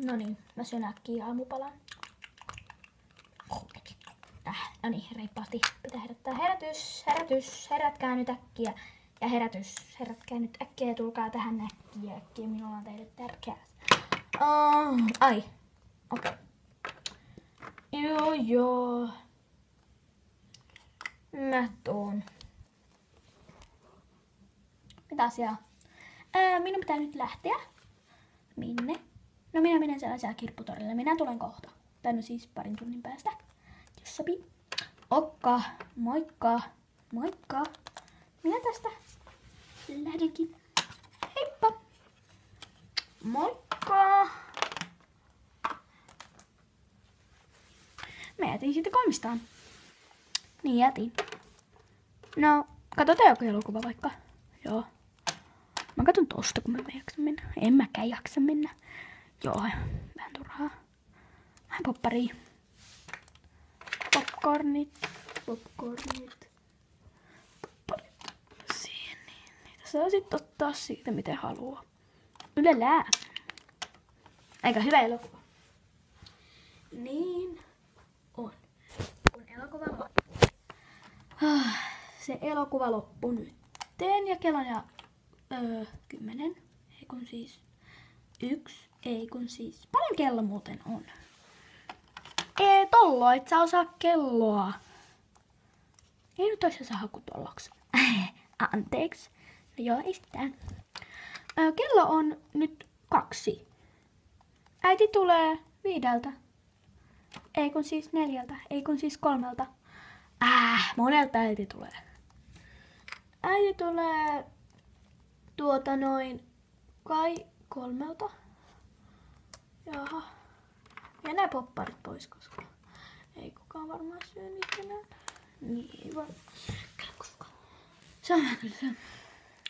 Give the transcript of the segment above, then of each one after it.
No niin, mä syön äkkiä aamupalan. No niin, reippaasti. Pitää herättää. Herätys, herätys, herätkää nyt äkkiä. Ja herätys, herätkää nyt äkkiä ja tulkaa tähän äkkiä. Äkkiä, minulla on teille tärkeää. Ai, okei. Joo. Mä tuun. Mitä asiaa? Minun pitää nyt lähteä. Minne? No minä menen sellaisella kirpputorille. Minä tulen kohta. Tai no siis parin tunnin päästä. Jos sopii. Okka, moikka, moikka. Minä tästä lähdenkin. Heippa. Moikka. Mä jätin siitä komistaan. Niin jätin. No, katsotaan joku elokuva vaikka. Joo. Mä katon tosta, kun mä en jaksa mennä. En mäkään jaksa mennä. Joo, vähän turhaa. Vähän popparia. Popcornit. Siihen niin. Niitä saa sit ottaa siitä, miten haluaa. Ylelää. Aika hyvä elokuva. Niin on. Kun elokuva loppuu. Se elokuva loppuu nyt. Ja kello ja 10. Ei kun siis 1. Ei kun siis. Paljon kello muuten on? Tollo, et sä osaa kelloa. Ei nyt ois saa hakutolloksi. Anteeksi. No joo, ei mitään. Kello on nyt 2. Äiti tulee 5. Ei kun siis 4. Ei kun siis 3. Monelta äiti tulee. Äiti tulee kai 3. Jaha. Ja nää popparit pois, koska ei kukaan varmaan syö niitä enää. Niin vaan. Se on kyllä se.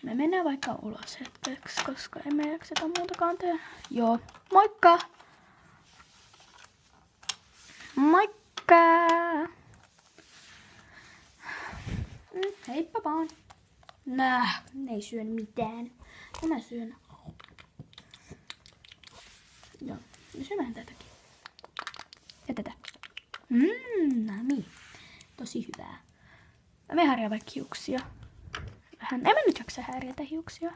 Me mennään vaikka ulos hetkeksi, koska emme jakseta muutakaan tehdä. Joo. Moikka! Moikka! Heippa vaan. Ne ei syö mitään. Mä syön. Joo. Ja syömään tätäkin. Ja tätä. Nami. Tosi hyvää. Mä harjaan vaikka hiuksia. Vähän. En mä nyt jaksa häiriätä hiuksia.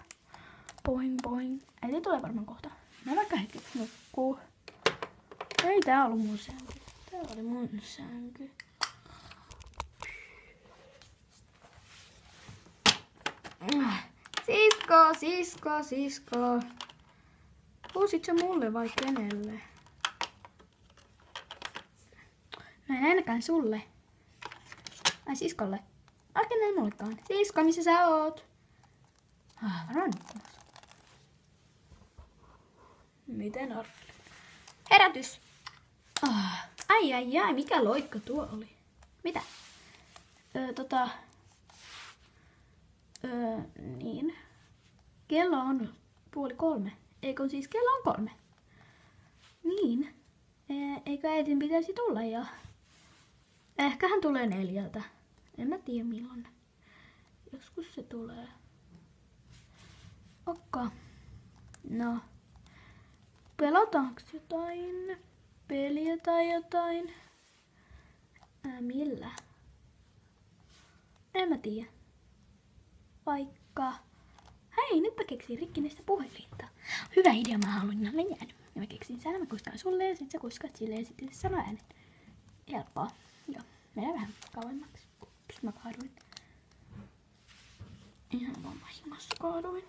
Boing boing. Äiti tulee varmaan kohta. Mä vaikka hetkeksi nukkuu. Ei tää ollut mun sänky. Tää oli mun sänky. Sisko. Huusit sä mulle vai kenelle? No en ainakaan sulle. Ai siskolle. Ai kenelle mullekaan. Sisko, missä sä oot? Varmaan nukkumassa. Miten arvelin? Herätys! Ai, mikä loikka tuo oli? Mitä? Niin. Kello on 2:30. Eikö siis kello on 3? Niin. Eikö äitin pitäisi tulla jo? Ehkä hän tulee 4. En mä tiedä milloin. Joskus se tulee. Okka. No. Pelataanko jotain? Peliä tai jotain? Millä? En mä tiedä. Vaikka. Hei, nyt mä keksin rikkineistä puhelinta. Hyvä idea, mä haluan olla jäänyt. Ja mä keksin sen, mä kuskaan sulle ja sit sä kuskat sille ja sitten se sanoo äänen. Helppoa. Joo, mennään vähän kauemmaksi. Ups, mä kaaduin. Ihan vaan vahingossa kaaduin.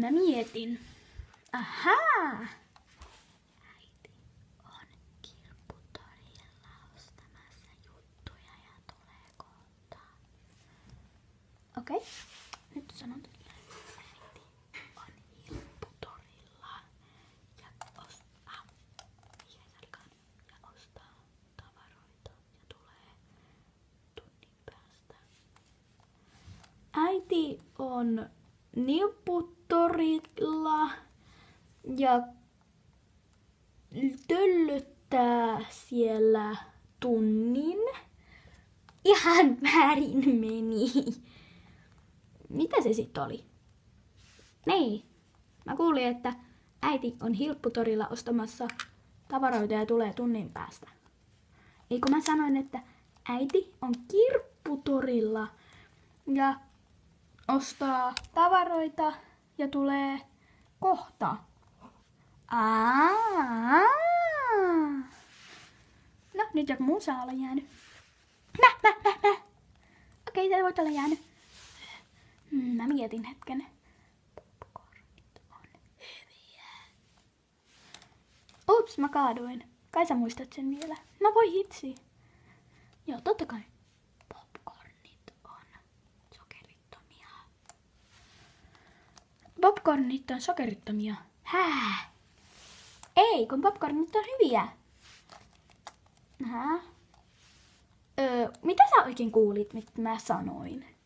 Mä mietin. Ahaa! Äiti on kirpputorilla ostamassa juttuja ja tulee kohtaan. Okei, nyt sanon teille. Äiti on kirpputorilla ja ostaa tavaroita ja tulee tunnin päästä. Äiti on nilpputorilla ja töllöttää siellä tunnin. Ihan väärin meni. Mitä se sitten oli? Niin. Mä kuulin, että äiti on Hilpputorilla ostamassa tavaroita ja tulee tunnin päästä. Eikö mä sanoin, että äiti on Kirpputorilla ja ostaa tavaroita ja tulee kohta. No, nyt joku muu saa olla jäänyt. Okei, sä voit olla jäänyt. Mä mietin hetken. Popcornit on hyviä. Ups, mä kaaduin. Kai sä muistat sen vielä. No voi hitsi. Joo, totta kai. Popcornit on sokerittomia. Popcornit on sokerittomia. Hää? Ei, kun popcornit on hyviä. Mitä sä oikein kuulit, mitä mä sanoin?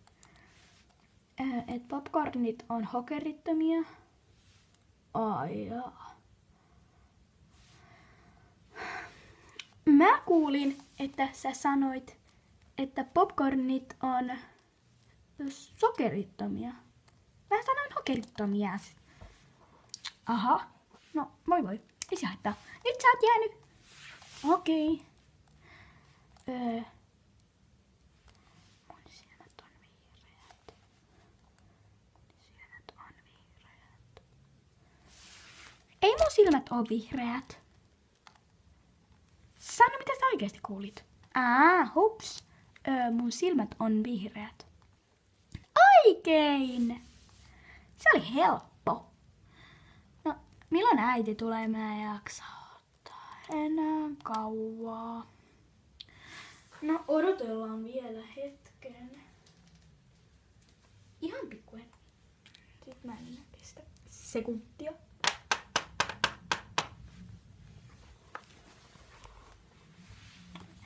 Et popcornit on hokerittomia. Ai jaa. Mä kuulin, että sä sanoit, että popcornit on sokerittomia. Mä sanoin hokerittomia. Aha. No, voi. Ei se haittaa. Nyt sä oot jäänyt. Okei. Mun silmät on vihreät. Ei mun silmät oo vihreät. Sano, mitä sä oikeesti kuulit. Hups. Mun silmät on vihreät. Oikein! Se oli helppo. No, milloin äiti tulee? Mä en jaksa odottaa enää kauaa. No, odotellaan vielä hetken. Ihan pikku hetki. Sitten mä en kestä sekuntia.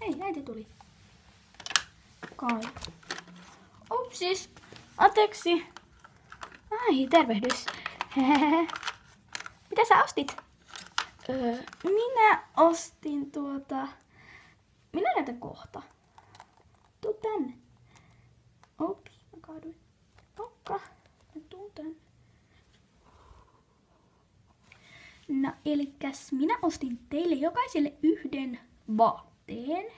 Hei, äiti tuli. Kai. Upsis. Anteeksi. Ai, tervehdys. Mitä sä ostit? Minä ostin Minä näytän kohta. Tuu tänne. Ops, mä kaaduin. Mokka. Mä tuun tänne. No, elikäs minä ostin teille jokaiselle yhden vaatteen.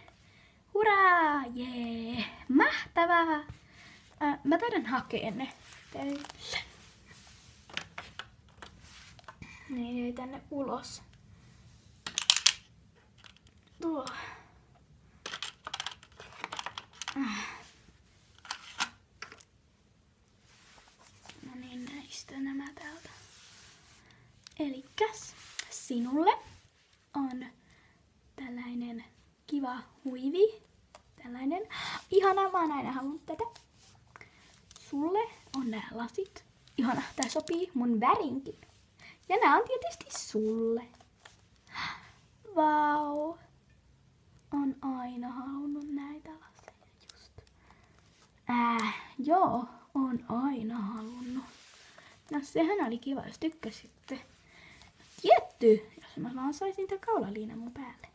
Hurraa, jee. Mahtavaa. Mä taidan hakea ne teille. Niin, tänne ulos. Tuo. No niin, näistä nämä täältä. Elikkäs sinulle on tällainen kiva huivi. Tällainen. Ihanaa, mä oon aina halunnut tätä. Sulle on nää lasit. Ihana, tää sopii mun värinkin. Ja nää on tietysti sulle. Vau. On aina halunnut näitä laseja just. Joo, on aina halunnut. No sehän oli kiva, jos tykkäsitte. Tietty, jos mä vaan saisin tää kaulaliina mun päälle.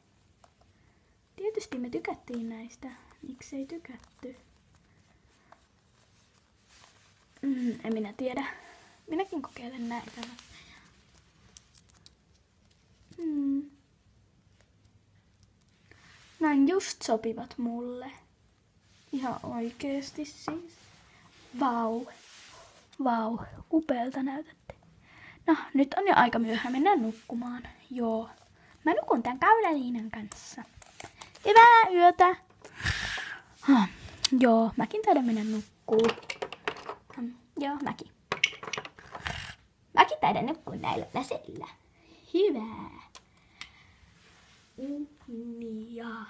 Tietysti me tykättiin näistä. Miksei tykätty? En minä tiedä. Minäkin kokeilen näitä laseja. Näin just sopivat mulle. Ihan oikeesti siis. Vau, upealta näytätte. No, nyt on jo aika myöhään mennä nukkumaan. Joo, mä nukun tän kaulaliinan kanssa. Hyvää yötä. Joo, mäkin taidan mennä nukkuu. Joo, mäkin. Mäkin taidan nukkua näillä laseilla. Hyvää. Ja